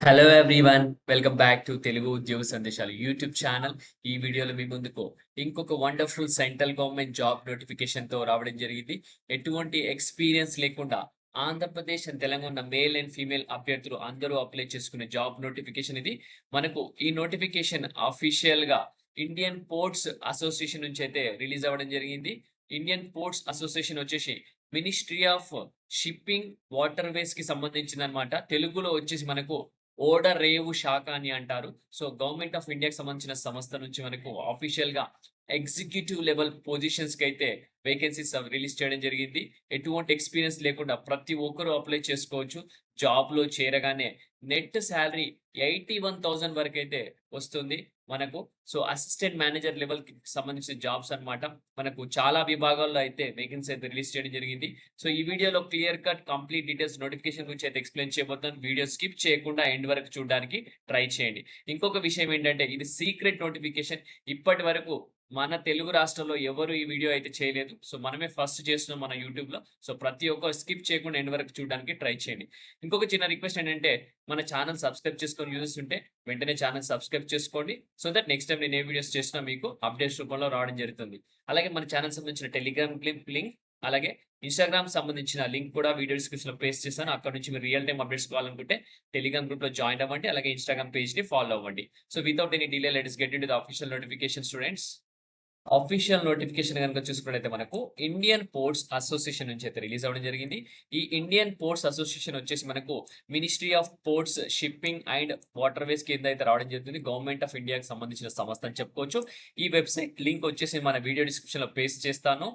Hello everyone, welcome back to Telugu ఉద్యోగ సందేశాలు YouTube channel. ఈ వీడియోలో మీ ముందుకు ఇంకొక వండర్ఫుల్ సెంట్రల్ గవర్నమెంట్ జాబ్ నోటిఫికేషన్తో రావడం జరిగింది. ఎటువంటి ఎక్స్పీరియన్స్ లేకుండా Andhra Pradesh and Telangana male and female అభ్యర్థులు అందరూ అప్లై చేసుకునే జాబ్ నోటిఫికేషన్ ఇది. మనకు ఈ నోటిఫికేషన్ అఫీషియల్గా ఇండియన్ పోర్ట్స్ అసోసియేషన్ నుంచి అయితే రిలీజ్ అవ్వడం జరిగింది. ఇండియన్ పోర్ట్స్ అసోసియేషన్ వచ్చేసి మినిస్ట్రీ ఆఫ్ షిప్పింగ్ వాటర్వేస్ కి సంబంధించింది అనమాట. తెలుగులో వచ్చేసి మనకు ఓడరేవు శాఖ అని అంటారు. సో, గవర్నమెంట్ ఆఫ్ ఇండియాకి సంబంధించిన సంస్థ నుంచి మనకు ఆఫీషియల్‌గా ఎగ్జిక్యూటివ్ లెవెల్ పొజిషన్స్‌కైతే వేకెన్సీస్ రిలీజ్ చేయడం జరిగింది. ఎటువంటి ఎక్స్‌పీరియన్స్ లేకుండా ప్రతి ఒక్కరు అప్లై చేసుకోవచ్చు. జాబ్‌లో చేరగానే నెట్ సాలరీ 81,000 వరకైతే వస్తుంది మనకు. సో, అసిస్టెంట్ మేనేజర్ లెవెల్‌కి సంబంధించిన జాబ్స్ అన్నమాట. మనకు చాలా విభాగాల్లో అయితే వేకెన్సీ అయితే రిలీజ్ చేయడం జరిగింది. సో, ఈ వీడియోలో clear cut complete details notification గురించి అయితే ఎక్స్‌ప్లెయిన్ చేయబోతున్నాను. వీడియో స్కిప్ చేయకుండా ఎండ్ వరకు చూడడానికి ట్రై చేయండి. ఇంకొక విషయం ఏంటంటే ఇది సీక్రెట్ నోటిఫికేషన్. ఇప్పటి వరకు మన తెలుగు రాష్ట్రాల్లో ఎవరు ఈ వీడియో అయితే చేయలేదు. సో, మనమే ఫస్ట్ చేస్తున్నాం మన యూట్యూబ్‌లో. సో, ప్రతి ఒక్కరు స్కిప్ చేయకుండా ఎండ్ వరకు చూడడానికి ట్రై చేయండి. ఇంకొక చిన్న రిక్వెస్ట్ ఏంటంటే మన ఛానల్ సబ్స్క్రైబ్ చేసుకొని యూజర్స్ ఉంటే వెంటనే ఛానల్ సబ్స్క్రైబ్ చేసుకోండి. సో దట్ నెక్స్ట్ టైం నేను ఏ వీడియోస్ చేసినా మీకు అప్డేట్స్ రూపంలో రావడం జరుగుతుంది. అలాగే మన ఛానల్ సంబంధించిన టెలిగ్రామ్ లింక్ అలాగే ఇన్‌స్టాగ్రామ్ సంబంధించిన లింక్ కూడా వీడియో డిస్క్రిప్షన్‌లో పేస్ట్ చేశాను. అక్కడ నుంచి మీరు రియల్ టైమ్ అప్డేట్స్ కావాలనుకుంటే టెలిగ్రామ్ గ్రూప్‌లో జాయిన్ అవ్వండి. అలాగే ఇన్‌స్టాగ్రామ్ పేజ్‌ని ఫాలో అవ్వండి. So without any delay let us get into the official notification students. Official notification గనుక చూసుకున్నట్టయితే మనకు ఇండియన్ పోర్ట్స్ అసోసియేషన్ నుంచి అయితే రిలీజ్ అవ్వడం జరిగింది. ఈ ఇండియన్ పోర్ట్స్ అసోసియేషన్ వచ్చేసి మనకు ministry of ports, shipping and waterways కింద అయితే రావడం జరుగుతుంది. గవర్నమెంట్ ఆఫ్ ఇండియాకి సంబంధించిన సంస్థ అని చెప్పుకోవచ్చు. ఈ వెబ్‌సైట్ లింక్ వచ్చేసి మన వీడియో డిస్క్రిప్షన్‌లో పేస్ట్ చేస్తాను.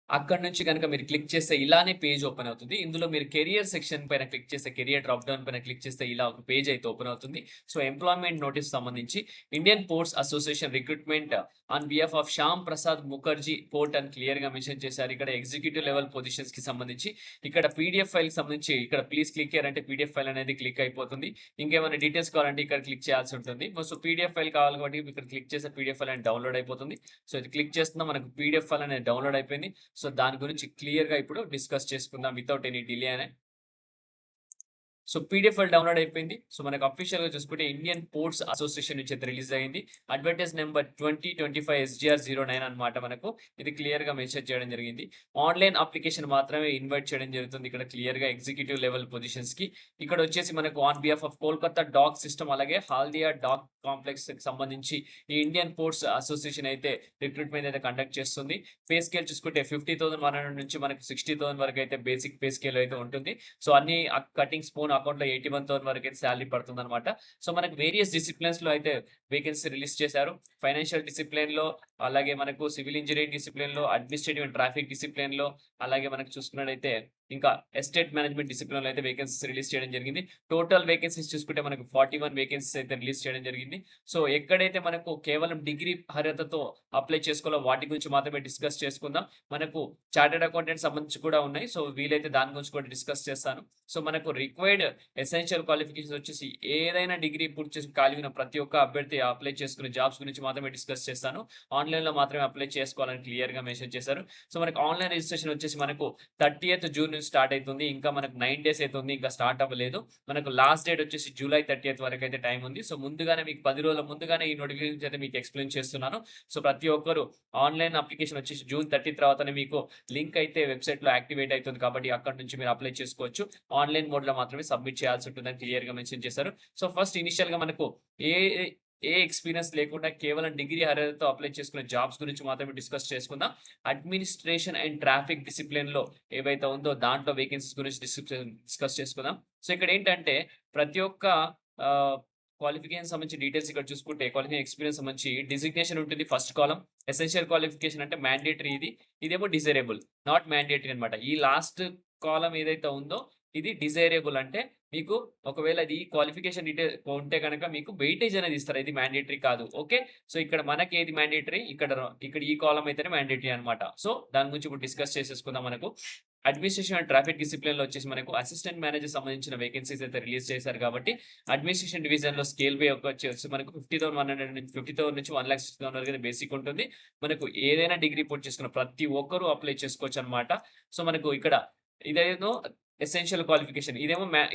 అక్కడి నుంచి గనుక మీరు క్లిక్ చేస్తే ఇలానే పేజ్ ఓపెన్ అవుతుంది. ఇందులో మీరు కెరియర్ సెక్షన్ పైన క్లిక్ చేస్తే కెరియర్ డ్రాప్ డౌన్ పైన క్లిక్ చేస్తే ఇలా ఒక పేజ్ అయితే ఓపెన్ అవుతుంది. సో, ఎంప్లాయ్‌మెంట్ నోటీస్ సంబంధించి Indian Ports Association recruitment on behalf of Shyama Prasad Mukherjee port అని క్లియర్‌గా మెన్షన్ చేశారు. ఇక్కడ ఎగ్జిక్యూటివ్ లెవెల్ పొజిషన్స్‌కి సంబంధించి ఇక్కడ పీడీఎఫ్ ఫైల్‌కి సంబంధించి ఇక్కడ ప్లీజ్ క్లిక్ హియర్ అంటే పీడీఎఫ్ ఫైల్ అనేది క్లిక్ అయిపోతుంది. ఇంకేమైనా డీటెయిల్స్ కావాలంటే ఇక్కడ క్లిక్ చేయాల్సి ఉంటుంది. సో, పీడీఎఫ్ ఫైల్ కావాలి కాబట్టి ఇక్కడ క్లిక్ చేస్తే పీడీఎఫ్ ఫైల్ అనేది డౌన్‌లోడ్ అయిపోతుంది. సో, ఇది క్లిక్ చేస్తున్నా మనకు పీడీఎఫ్ ఫైల్ అనేది డౌన్‌లోడ్ అయిపోయింది. సో, దాని గురించి క్లియర్‌గా ఇప్పుడు డిస్కస్ చేసుకుందాం వితౌట్ ఎనీ డిలే అనే. సో, పీడీఎఫ్ ఫైల్ డౌన్‌లోడ్ అయిపోయింది. సో, మనకు అఫీషియల్‌గా చూసుకుంటే ఇండియన్ పోర్ట్స్ అసోసియేషన్ నుంచి అయితే రిలీజ్ అయింది. అడ్వర్టైజ్ నంబర్ 2025 SGR09 అన్నమాట మనకు. ఇది క్లియర్‌గా మెన్షన్ చేయడం జరిగింది. ఆన్‌లైన్ అప్లికేషన్ మాత్రమే ఇన్వైట్ చేయడం జరుగుతుంది. ఇక్కడ క్లియర్‌గా ఎగ్జిక్యూటివ్ లెవెల్ పొజిషన్స్‌కి. ఇక్కడ వచ్చేసి మనకు on behalf of Kolkata dock system అలాగే హాల్దియా డాక్ కాంప్లెక్స్‌కి సంబంధించి ఈ ఇండియన్ పోర్ట్స్ అసోసియేషన్ అయితే రిక్రూట్‌మెంట్ అయితే కండక్ట్ చేస్తుంది. పే స్కేల్ చూసుకుంటే 50,100 నుంచి మనకు 60,000 వరకు అయితే బేసిక్ పే స్కేల్ అయితే ఉంటుంది. సో, అన్ని కటింగ్స్ పోను అకౌంట్‌లో 81,000 వరకైతే సాలరీ పడుతుందన్నమాట. సో, మనకు వేరియస్ డిసిప్లిన్స్‌లో అయితే వేకెన్సీ రిలీజ్ చేశారు. ఫైనాన్షియల్ డిసిప్లిన్‌లో, అలాగే మనకు సివిల్ ఇంజినీరింగ్ డిసిప్లిన్‌లో, అడ్మినిస్ట్రేటివ్ అండ్ ట్రాఫిక్ డిసిప్లిన్‌లో, అలాగే మనకు చూసుకున్నట్టయితే ఇంకా ఎస్టేట్ మేనేజ్మెంట్ డిసిప్లిన్‌లో అయితే వేకెన్సీస్ రిలీజ్ చేయడం జరిగింది. టోటల్ వేకెన్సీస్ చూసుకుంటే మనకు 41 వేకెన్సీస్ అయితే రిలీజ్ చేయడం జరిగింది. సో, ఎక్కడైతే మనకు కేవలం డిగ్రీ అర్హతతో అప్లై చేసుకోవాలో వాటి గురించి మాత్రమే డిస్కస్ చేసుకుందాం. మనకు చార్టర్డ్ అకౌంటెంట్ సంబంధించి కూడా ఉన్నాయి. సో, వీలైతే దాని గురించి కూడా డిస్కస్ చేస్తాను. సో, మనకు రిక్వైర్డ్ ఎసెన్షియల్ క్వాలిఫికేషన్స్ వచ్చేసి ఏదైనా డిగ్రీ పూర్తి చేసి ఖాళీ ఉన్న ప్రతి ఒక్క అభ్యర్థి అప్లై చేసుకునే జాబ్స్ గురించి మాత్రమే డిస్కస్ చేస్తాను. ఆన్‌లైన్‌లో మాత్రమే అప్లై చేసుకోవాలని క్లియర్‌గా మెన్షన్ చేశారు. సో, మనకు ఆన్‌లైన్ రిజిస్ట్రేషన్ వచ్చేసి మనకు 30th జూన్ నుంచి స్టార్ట్ అయితుంది. ఇంకా మనకు 9 డేస్ అయితే ఉంది. ఇంకా స్టార్ట్ అవ్వలేదు. మనకు లాస్ట్ డేట్ వచ్చేసి జూలై 30th వరకు అయితే టైం ఉంది. సో, ముందుగానే మీకు 10 రోజుల ముందుగానే ఈ నోటిఫికేషన్స్ అయితే మీకు ఎక్స్‌ప్లెయిన్ చేస్తున్నాను. సో, ప్రతి ఒక్కరు ఆన్‌లైన్ అప్లికేషన్ వచ్చేసి జూన్ 30 తర్వాతనే మీకు లింక్ అయితే వెబ్‌సైట్‌లో యాక్టివేట్ అయితుంది కాబట్టి అక్కడి నుంచి మీరు అప్లై చేసుకోవచ్చు. ఆన్‌లైన్ మోడ్‌లో మాత్రమే సబ్మిట్ చేయాల్సి ఉంటుందని క్లియర్‌గా మెన్షన్ చేశారు. సో, ఫస్ట్ ఇనిషియల్‌గా మనకు ఏ ఏ ఎక్స్‌పీరియన్స్ లేకుండా కేవలం డిగ్రీ అర్హతతో అప్లై చేసుకునే జాబ్స్ గురించి మాత్రమే డిస్కస్ చేసుకుందాం. అడ్మినిస్ట్రేషన్ అండ్ ట్రాఫిక్ డిసిప్లిన్‌లో ఏవైతే ఉందో దాంట్లో వేకెన్సీస్ గురించి డిస్కస్ చేసుకుందాం. సో, ఇక్కడ ఏంటంటే ప్రతి ఒక్క ఆహ్, క్వాలిఫికేషన్ సంబంధించి డీటెయిల్స్ ఇక్కడ చూసుకుంటే క్వాలిఫికేషన్ ఎక్స్‌పీరియన్స్ సంబంధించి డిజిగ్నేషన్ ఉంటుంది ఫస్ట్ కాలమ్. ఎసెన్షియల్ క్వాలిఫికేషన్ అంటే మ్యాండేటరీ ఇది. ఇదేమో డిజైరబుల్. నాట్ మ్యాండేటరీ అన్నమాట. ఈ లాస్ట్ కాలమ్ ఏదైతే ఉందో ఇది డిజైరబుల్ అంటే మీకు ఒకవేళ అది క్వాలిఫికేషన్ ఉంటే గనక మీకు వెయిటేజ్ అనేది ఇస్తారు. ఇది మ్యాండేటరీ కాదు. ఓకే. సో, ఇక్కడ మనకి ఏది మ్యాండేటరీ ఇక్కడ ఈ కాలమ్ అయితేనే మ్యాండేటరీ అన్నమాట. సో, దాని గురించి ఇప్పుడు డిస్కస్ చేసేసుకుందాం మనకు. అడ్మినిస్ట్రేషన్ అండ్ ట్రాఫిక్ డిసిప్లిన్‌లో వచ్చేసి మనకు అసిస్టెంట్ మేనేజర్ సంబంధించిన వేకెన్సీస్ అయితే రిలీజ్ చేశారు కాబట్టి అడ్మినిస్ట్రేషన్ డివిజన్‌లో స్కేల్ పే వచ్చేసి మనకు 50,100 నుంచి 1,60,000 వరకు అయితే బేసిక్ ఉంటుంది. మనకు ఏదైనా డిగ్రీ పూర్తి చేసుకున్న ప్రతి ఒక్కరు అప్లై చేసుకోవచ్చన్నమాట. సో, మనకు ఇక్కడ ఇదేమో ఎసెన్షియల్ క్వాలిఫికేషన్.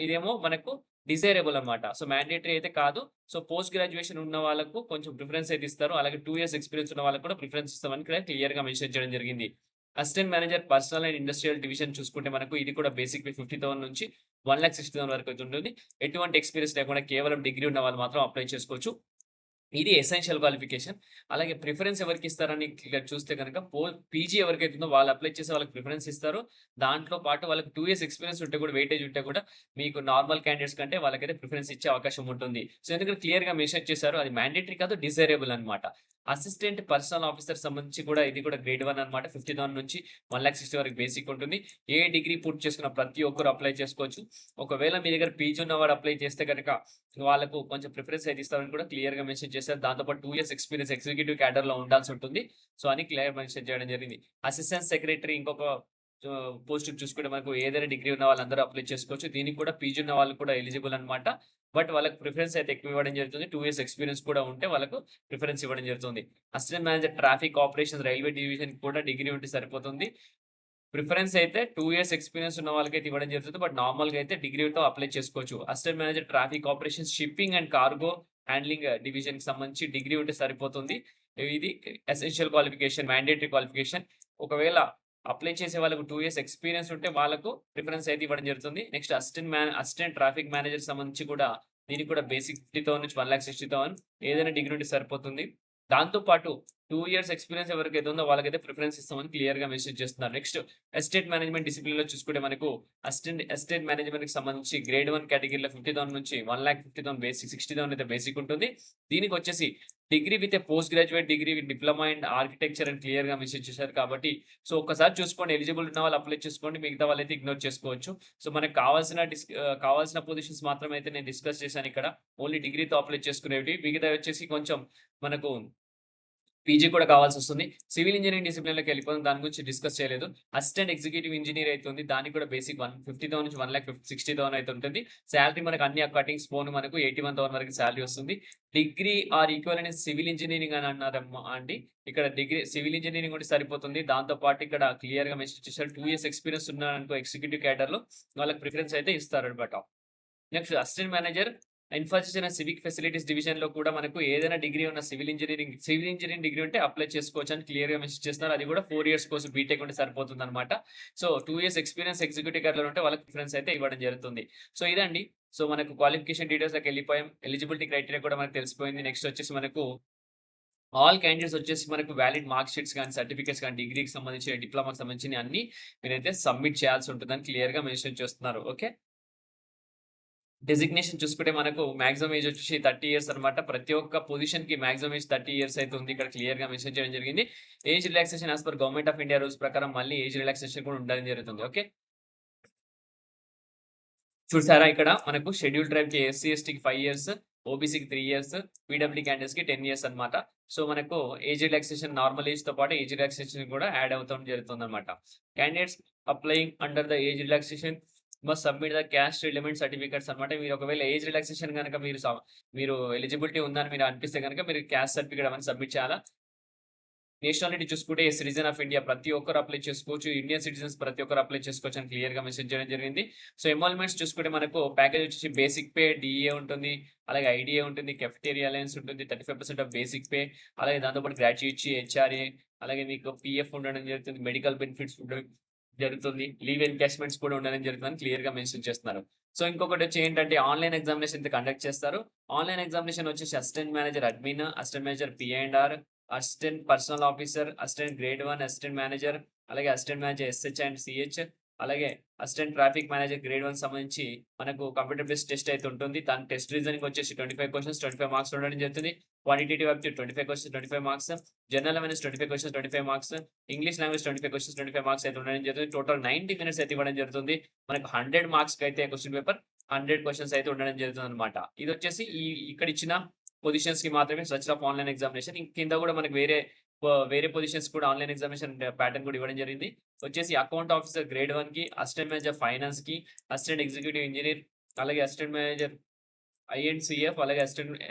ఇదేమో మనకు డిజైరబుల్ అన్నమాట. సో మ్యాండేటరీ అయితే కాదు. సో పోస్ట్ గ్రాడ్యుయేషన్ ఉన్న వాళ్ళకు కొంచెం ప్రిఫరెన్స్ అయితే ఇస్తారు. అలాగే 2 ఇయర్స్ ఎక్స్‌పీరియన్స్ ఉన్న వాళ్ళకి కూడా ప్రిఫరెన్స్ ఇస్తామని ఇక్కడ క్లియర్‌గా మెన్షన్ చేయడం జరిగింది. Assistant manager personal and industrial division చూసుకుంటే మనకు ఇది కూడా బేసిక్ పే 50,000 నుంచి 1,60,000 వరకు అయితే ఉంటుంది. ఎటువంటి ఎక్స్‌పీరియన్స్ లేకుండా కేవలం డిగ్రీ ఉన్న వాళ్ళు మాత్రం అప్లై చేసుకోవచ్చు. ఇది ఎసెన్షియల్ క్వాలిఫికేషన్. అలాగే ప్రిఫరెన్స్ ఎవరికిస్తారని ఇక్కడ చూస్తే గనక పీజీ ఎవరికైతే ఉందో వాళ్ళు అప్లై చేసే వాళ్ళకి ప్రిఫరెన్స్ ఇస్తారు. దాంట్లో పాటు వాళ్ళకి 2 ఇయర్స్ ఎక్స్‌పీరియన్స్ ఉంటే కూడా వెయిటేజ్ ఉంటే కూడా మీకు నార్మల్ క్యాండిడేట్స్ కంటే వాళ్ళకైతే ప్రిఫరెన్స్ ఇచ్చే అవకాశం ఉంటుంది. సో ఎందుకంటే క్లియర్‌గా మెన్షన్ చేశారు. అది మ్యాండేటరీ కాదు, డిజైరబుల్ అన్నమాట. అసిస్టెంట్ పర్సనల్ ఆఫీసర్ సంబంధించి కూడా ఇది కూడా గ్రేడ్ 1 అన్నమాట. 50,000 నుంచి 1,60,000 వరకు బేసిక్ ఉంటుంది. ఏ డిగ్రీ పూర్తి చేసుకున్న ప్రతి ఒక్కరు అప్లై చేసుకోవచ్చు. ఒకవేళ మీ దగ్గర పీజీ ఉన్నవాడు అప్లై చేస్తే గనక వాళ్ళకు కొంచెం ప్రిఫరెన్స్ అయితే ఇస్తామని కూడా క్లియర్‌గా మెన్షన్ చేశారు. దాంతో పాటు 2 ఇయర్స్ ఎక్స్‌పీరియన్స్ ఎగ్జిక్యూటివ్ క్యాడర్‌లో ఉండాల్సి ఉంటుంది. సో, అని క్లియర్ మెన్షన్ చేయడం జరిగింది. అసిస్టెంట్ సెక్రటరీ ఇంకొక పోస్ట్‌కి చూసుకుంటే మనకు ఏదైనా డిగ్రీ ఉన్న వాళ్ళందరూ అప్లై చేసుకోవచ్చు. దీనికి కూడా పీజీ ఉన్న వాళ్ళు కూడా ఎలిజిబుల్ అన్నమాట. బట్ వాళ్ళకి ప్రిఫరెన్స్ అయితే ఎక్కువ ఇవ్వడం జరుగుతుంది. 2 ఇయర్స్ ఎక్స్‌పీరియన్స్ కూడా ఉంటే వాళ్ళకు ప్రిఫరెన్స్ ఇవ్వడం జరుగుతుంది. Assistant manager traffic operations railway డివిజన్‌కి కూడా డిగ్రీ ఉంటే సరిపోతుంది. ప్రిఫరెన్స్ అయితే 2 ఇయర్స్ ఎక్స్‌పీరియన్స్ ఉన్న వాళ్ళకైతే ఇవ్వడం జరుగుతుంది. బట్ నార్మల్‌గా అయితే డిగ్రీతో అప్లై చేసుకోవచ్చు. Assistant manager traffic operations shipping and cargo handling డివిజన్‌కి సంబంధించి డిగ్రీ ఉంటే సరిపోతుంది. ఇది ఎసెన్షియల్ క్వాలిఫికేషన్, మ్యాండేటరీ క్వాలిఫికేషన్. ఒకవేళ అప్లై చేసే వాళ్ళకు 2 ఇయర్స్ ఎక్స్‌పీరియన్స్ ఉంటే వాళ్ళకు ప్రిఫరెన్స్ అయితే ఇవ్వడం జరుగుతుంది. నెక్స్ట్ అసిస్టెంట్ ట్రాఫిక్ మేనేజర్ సంబంధించి కూడా దీనికి కూడా బేసిక్ 50,000 నుంచి 1,60,000 ఏదైనా డిగ్రీ ఉంటే సరిపోతుంది. దాంతో పాటు 2 ఇయర్స్ ఎక్స్‌పీరియన్స్ ఎవరికైతే ఉందో వాళ్ళకైతే ప్రిఫరెన్స్ ఇస్తామని క్లియర్‌గా మెన్షన్ చేస్తున్నారు. నెక్స్ట్ ఎస్టేట్ మేనేజ్మెంట్ డిసిప్లిన్‌లో చూసుకుంటే మనకు ఎస్టేట్ మేనేజ్మెంట్‌కి సంబంధించి గ్రేడ్ 1 కేటగిరీలో 50,000 నుంచి 1,50,000 బేసిక్, 60,000 అయితే బేసిక్ ఉంటుంది. దీనికొచ్చేసి degree with a post graduate degree with diploma in architecture అని క్లియర్‌గా మెన్షన్ చేశారు కాబట్టి, సో ఒక్కసారి చూసుకోండి, ఎలిజిబుల్ ఉన్న వాళ్ళు అప్లై చేసుకోండి. మిగతా వాళ్ళైతే ఇగ్నోర్ చేసుకోవచ్చు. సో మనకు కావాల్సిన పొజిషన్స్ మాత్రమే అయితే నేను డిస్కస్ చేశాను ఇక్కడ. ఓన్లీ డిగ్రీతో అప్లై చేసుకునేవి. మిగతావి వచ్చేసి కొంచెం మనకు పీజీ కూడా కావాల్సొస్తుంది. సివిల్ ఇంజినీరింగ్ డిసిప్లిన్‌లోకి వెళ్ళిపోదాం. దాని గురించి డిస్కస్ చేయలేదు. అసిస్టెంట్ ఎగ్జిక్యూటివ్ ఇంజినీర్ అయితే ఉంది. దానికి కూడా బేసిక్ 50,000 నుంచి 1,60,000 అయితే ఉంటుంది. సాలరీ మనకు అన్ని కటింగ్స్ పోను మనకు 81,000 వరకు సాలరీ వస్తుంది. Degree or equivalent in civil engineering అని అన్నారమ్మా అండి. ఇక్కడ డిగ్రీ సివిల్ ఇంజినీరింగ్ ఉంటే సరిపోతుంది. దాంతో పాటు ఇక్కడ క్లియర్‌గా మెన్షన్ చేశారు. 2 ఇయర్స్ ఎక్స్‌పీరియన్స్ ఉన్నారనుకో ఎగ్జిక్యూటివ్ క్యాడర్‌లో వాళ్ళకి ప్రిఫరెన్స్ అయితే ఇస్తారన్నమాట. Next assistant manager infrastructure and civic facilities డివిజన్‌లో కూడా మనకు ఏదైనా డిగ్రీ ఉన్న సివిల్ ఇంజినీరింగ్ డిగ్రీ ఉంటే అప్లై చేసుకోవచ్చు అని క్లియర్‌గా మెన్షన్ చేస్తున్నారు. అది కూడా 4 ఇయర్స్ కోర్స్ బీటెక్ ఉంటే సరిపోతుందన్నమాట. సో 2 ఇయర్స్ ఎక్స్‌పీరియన్స్ ఎగ్జిక్యూటివ్ క్యాడర్‌లో ఉంటే వాళ్ళకి ప్రిఫరెన్స్ అయితే ఇవ్వడం జరుగుతుంది. సో ఇదండి. సో మనకు క్వాలిఫికేషన్ డీటెయిల్స్‌లోకి వెళ్ళిపోయాం. ఎలిజిబిలిటీ క్రైటీరియా కూడా మనకు తెలిసిపోయింది. నెక్స్ట్ వచ్చేసి మనకు ఆల్ క్యాండిడేట్స్ వచ్చేసి మనకు వాలిడ్ మార్క్ షీట్స్ గాని, సర్టిఫికేట్స్ గాని, డిగ్రీకి సంబంధించిన, డిప్లొమాకి సంబంధించినయి అన్నీ మీరైతే సబ్మిట్ చేయాల్సి ఉంటుందని క్లియర్‌గా మెన్షన్ చేస్తున్నారు. ఓకే. డెసిగ్నేషన్ చూసుకుంటే మనకు మాక్సిమం ఏజ్ వచ్చేసి 30 ఇయర్స్ అన్నమాట. ప్రతి ఒక్క పొజిషన్‌కి మాక్సిమం ఏజ్ 30 ఇయర్స్ అయితే ఉంది. ఇక్కడ క్లియర్‌గా మెన్షన్ చేయడం జరిగింది. Age relaxation as per government of India rules ప్రకారం మళ్ళీ ఏజ్ రిలాక్సేషన్ కూడా ఉండడం జరుగుతుంది. ఓకే. చూసారా ఇక్కడ మనకు షెడ్యూల్ ట్రైబ్‌కి ఎస్సీ, ఎస్టీకి 5 ఇయర్స్, ఓబీసీకి 3 ఇయర్స్, పీడబ్ల్యూడీ క్యాండిడేట్స్‌కి 10 ఇయర్స్ అన్నమాట. సో మనకు ఏజ్ రిలాక్సేషన్ నార్మల్ ఏజ్‌తో పాటు ఏజ్ రిలాక్సేషన్ కూడా యాడ్ అవుతూ జరుగుతుందన్నమాట. Candidates applying under the age relaxation must submit the cast relevant certificates అన్నమాట. మీరు ఒకవేళ ఏజ్ రిలాక్సేషన్ గనక మీరు ఎలిజిబిలిటీ ఉందని మీరు అనిపిస్తే గనక మీరు క్యాస్ట్ సర్టిఫికేట్ అవన్నీ సబ్మిట్ చేయాలా. నేషనాలిటీ చూసుకుంటే సిటిజన్ ఆఫ్ ఇండియా ప్రతి ఒక్కరు అప్లై చేసుకోవచ్చు. ఇండియన్ సిటిజన్స్ ప్రతి ఒక్కరు అప్లై చేసుకోవచ్చు అని క్లియర్‌గా మెన్షన్ చేయడం జరిగింది. సో ఎమాల్మెంట్స్ చూసుకుంటే మనకు ప్యాకేజ్ వచ్చేసి బేసిక్ పే, డీఏ ఉంటుంది. అలాగే ఐడీఏ ఉంటుంది. కెఫెటేరియా అలయన్స్ ఉంటుంది. 35% ఆఫ్ బేసిక్ పే. అలాగే దాంతో పాటు గ్రాట్యుయిటీ, హెచ్ఆర్ఏ, అలాగే మీకు పీఎఫ్ ఉండడం జరుగుతుంది. మెడికల్ బెనిఫిట్స్ ఉండడం జరుగుతుంది. లీవ్ ఎన్‌కాష్‌మెంట్స్ కూడా ఉండడం జరుగుతుందని క్లియర్‌గా మెన్షన్ చేస్తున్నారు. సో ఇంకొకటి వచ్చి ఏంటంటే ఆన్‌లైన్ ఎగ్జామినేషన్ అయితే కండక్ట్ చేస్తారు. ఆన్‌లైన్ ఎగ్జామినేషన్ వచ్చేసి assistant manager admin, assistant manager P and R, assistant personnel officer, assistant grade 1, assistant manager, అలాగే assistant manager SH and CH, అలాగే అసిస్టెంట్ ట్రాఫిక్ మేనేజర్ గ్రేడ్ 1 సంబంధించి మనకు కంప్యూటర్ బేస్డ్ టెస్ట్ అయితే ఉంటుంది. దాని టెస్ట్ రీజనింగ్ వచ్చేసి 25 క్వెషన్స్ 25 మార్క్స్ ఉండడం జరుగుతుంది. Quantitative aptitude 25 questions 25 marks, general awareness 25 questions 25 marks, English language 25 questions 25 marks అయితే ఉండడం జరుగుతుంది. టోటల్ 90 మినిట్స్ అయితే ఇవ్వడం జరుగుతుంది. మనకు 100 మార్క్స్‌కి అయితే క్వెషన్ పేపర్ 100 క్వెషన్స్ అయితే ఉండడం జరుగుతుందన్నమాట. ఇదొచ్చేసి ఇక్కడ ఇచ్చిన పొజిషన్స్‌కి మాత్రమే స్ట్రక్చర్ ఆఫ్ ఆన్‌లైన్ ఎగ్జామినేషన్. కింద కూడా మనకు వేరే పొజిషన్స్ కూడా ఆన్‌లైన్ ఎగ్జామినేషన్ ప్యాటర్న్ కూడా ఇవ్వడం జరిగింది. వచ్చేసి అకౌంట్ ఆఫీసర్ గ్రేడ్ 1కి, అసిస్టెంట్ మేనేజర్ ఫైనాన్స్‌కి, అసిస్టెంట్ ఎగ్జిక్యూటివ్ ఇంజినీర్, అలాగే assistant manager I and CF, అలాగే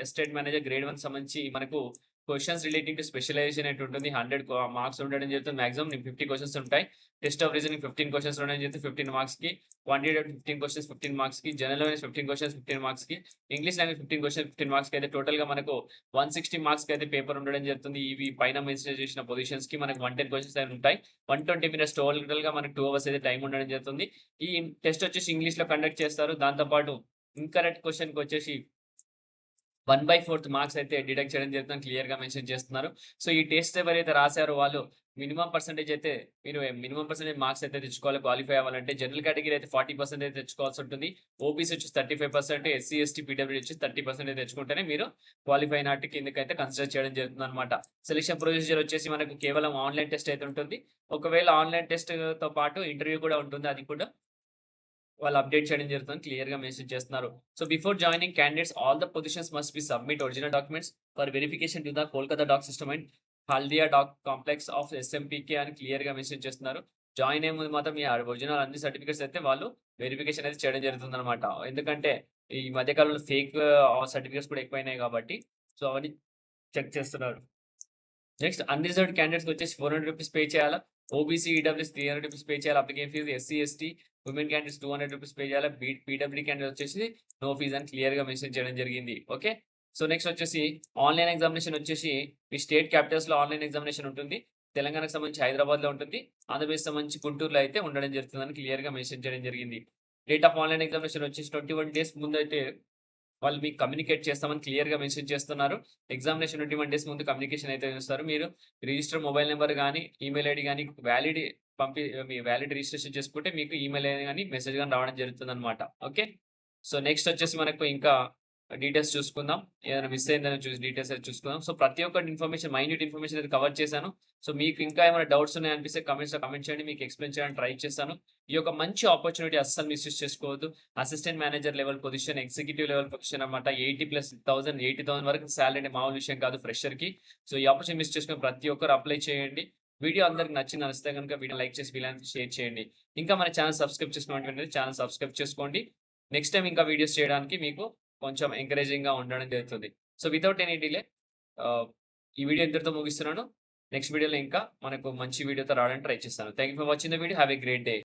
ఎస్టేట్ మేనేజర్ గ్రేడ్ 1 సంబంధించి మనకు క్వెషన్స్ రిలేటింగ్ టు స్పెషలైజేషన్ అయితే ఉంటుంది. 100 మార్క్స్ ఉండడం జరుగుతుంది. మాక్సిమం 50 క్వెషన్స్ ఉంటాయి. టెస్ట్ ఆఫ్ రీజనింగ్ 15 క్వెషన్స్ ఉండడం జరుగుతుంది 15 మార్క్స్‌కి. క్వాంటిటేటివ్ 15 క్వెషన్స్ 15 మార్క్స్‌కి. జనరల్ అవేర్నెస్ 15 క్వెషన్స్ 15 మార్క్స్‌కి. ఇంగ్లీష్ లాంగ్వేజ్ 15 క్వెషన్స్ 15 మార్క్స్‌కి అయితే టోటల్‌గా మనకు 160 మార్క్స్‌కి అయితే పేపర్ ఉండడం జరుగుతుంది. ఇవి పైన మెన్షన్ చేసిన పొజిషన్స్‌కి మనకు 110 క్వెషన్స్ అయితే ఉంటాయి. 120 మినిట్స్ టోటల్‌గా మనకు 2 అవర్స్ అయితే టైం ఉండడం జరుగుతుంది. ఈ టెస్ట్ వచ్చేసి ఇంగ్లీష్‌లో కండక్ట్ చేస్తారు. దాంతో పాటు ఇన్‌కరెక్ట్ క్వెషన్‌కొచ్చేసి 1/4 మార్క్స్ అయితే డిడక్ట్ చేయడం జరుగుతుందని క్లియర్‌గా మెన్షన్ చేస్తున్నారు. సో, ఈ టెస్ట్ ఎవరైతే రాసారో వాళ్ళు మినిమమ్ పర్సెంటేజ్ అయితే మీరు మినిమమ్ పర్సెంటేజ్ మార్క్స్ అయితే తెచ్చుకోవాలి క్వాలిఫై అవ్వాలంటే. జనరల్ కేటగిరీ అయితే 40% అయితే తెచ్చుకోవాల్సి ఉంటుంది. ఓబీసీ వచ్చేసి 35%, ఎస్సీ, ఎస్టీ, పీడబ్ల్యూడీ వచ్చేసి 30% అయితే తెచ్చుకుంటేనే మీరు క్వాలిఫై అయినట్టు కిందకైతే కన్సిడర్ చేయడం జరుగుతుందన్నమాట. సెలక్షన్ ప్రొసీజర్ వచ్చేసి మనకు కేవలం ఆన్‌లైన్ టెస్ట్ అయితే ఉంటుంది. ఒకవేళ ఆన్‌లైన్ టెస్ట్‌తో పాటు ఇంటర్వ్యూ కూడా ఉంటుంది. అది కూడా వాళ్ళు అప్డేట్ చేయడం జరుగుతుందని క్లియర్‌గా మెన్షన్ చేస్తున్నారు. So, before joining candidates all the positions must be submit original documents for verification to the Kolkata dock system and Haldia dock complex of SMPK అని క్లియర్‌గా మెన్షన్ చేస్తున్నారు. జాయిన్ అయ్యే ముందు మాత్రం మీ ఒరిజినల్ అన్ని సర్టిఫికేట్స్ అయితే వాళ్ళు వెరిఫికేషన్ అయితే చేయడం జరుగుతుందన్నమాట. ఎందుకంటే ఈ మధ్య కాలంలో ఫేక్ సర్టిఫికేట్స్ కూడా ఎక్కువైనాయి కాబట్టి సో, అవన్నీ చెక్ చేస్తున్నారు. నెక్స్ట్ అన్‌రిజర్వ్డ్ క్యాండిడేట్స్‌కి వచ్చేసి ₹400 పే చేయాలా. ఓబీసీ, ఈడబ్ల్యూఎస్ ₹300 పే చేయాలి. Application fee SC, ST, women candidates ₹200 pay చేయాలి. పీడబ్ల్యూడీ క్యాండిడేట్ వచ్చేసి నో ఫీజ్ అని క్లియర్‌గా మెన్షన్ చేయడం జరిగింది. ఓకే. సో, నెక్స్ట్ వచ్చేసి ఆన్‌లైన్ ఎగ్జామినేషన్ వచ్చేసి మీ స్టేట్ క్యాపిటల్స్‌లో ఆన్‌లైన్ ఎగ్జామినేషన్ ఉంటుంది. తెలంగాణకు సంబంధించి హైదరాబాద్‌లో ఉంటుంది. ఆంధ్రప్రదేశ్ సంబంధించి గుంటూరులో అయితే ఉండడం జరుగుతుందని క్లియర్‌గా మెన్షన్ చేయడం జరిగింది. డేట్ ఆఫ్ ఆన్‌లైన్ ఎగ్జామినేషన్ వచ్చేసి 21 డేస్ ముందైతే వాళ్ళు మీకు కమ్యూనికేట్ చేస్తామని క్లియర్‌గా మెన్షన్ చేస్తున్నారు. ఎగ్జామినేషన్ 21 డేస్ ముందు కమ్యూనికేషన్ అయితే చేస్తారు. మీరు రిజిస్టర్ మొబైల్ నంబర్ గాని, ఈమెయిల్ ఐడీ గాని వ్యాలిడ్ మీ వ్యాలిడ్ రిజిస్ట్రేషన్ చేసుకుంటే మీకు ఈమెయిల్ గాని, మెసేజ్ గాని రావడం జరుగుతుందన్నమాట. ఓకే. సో, నెక్స్ట్ వచ్చేసి మనకు ఇంకా డీటెయిల్స్ చూసుకుందాం. ఏదైనా మిస్ అయిందని చూసి డీటెయిల్స్ అయితే చూసుకుందాం. సో, ప్రతి ఒక్కటి ఇన్ఫర్మేషన్ మైన్యూట్ ఇన్ఫర్మేషన్ అయితే కవర్ చేశాను. సో, మీకు ఇంకా ఏమైనా డౌట్స్ ఉన్నాయనిపిస్తే కామెంట్స్‌లో కామెంట్ చేయండి. మీకు ఎక్స్‌ప్లెయిన్ చేయడానికి ట్రై చేస్తాను. ఈ యొక్క మంచి ఆపర్చునిటీ అస్సలు మిస్‌యూజ్ చేసుకోవద్దు. Assistant manager level position, executive level position అన్నమాట. 80,000 80,000 వరకు సాలరీ అంటే మామూలు విషయం కాదు ఫ్రెషర్‌కి. సో, ఈ ఆపర్చునిటీ మిస్ చేసుకొని ప్రతి ఒక్కరు అప్లై చేయండి. వీడియో అందరికి నచ్చితే గనుక వీడియో లైక్ చేసి వీళ్ళందరికీ షేర్ చేయండి. ఇంకా మన ఛానెల్ సబ్స్క్రైబ్ చేసుకున్నటువంటి ఛానెల్ సబ్స్క్రైబ్ చేసుకోండి. నెక్స్ట్ టైమ్ ఇంకా వీడియోస్ చేయడానికి మీకు కొంచెం ఎంకరేజింగ్‌గా ఉండడం జరుగుతుంది. సో, వితౌట్ ఎనీ డిలే ఆహ్, ఈ వీడియో ఇంతటితో ముగిస్తున్నాను. నెక్స్ట్ వీడియోలో ఇంకా మనకు మంచి వీడియోతో రావడానికి ట్రై చేస్తాను. Thank you for watching the video. Have a great day.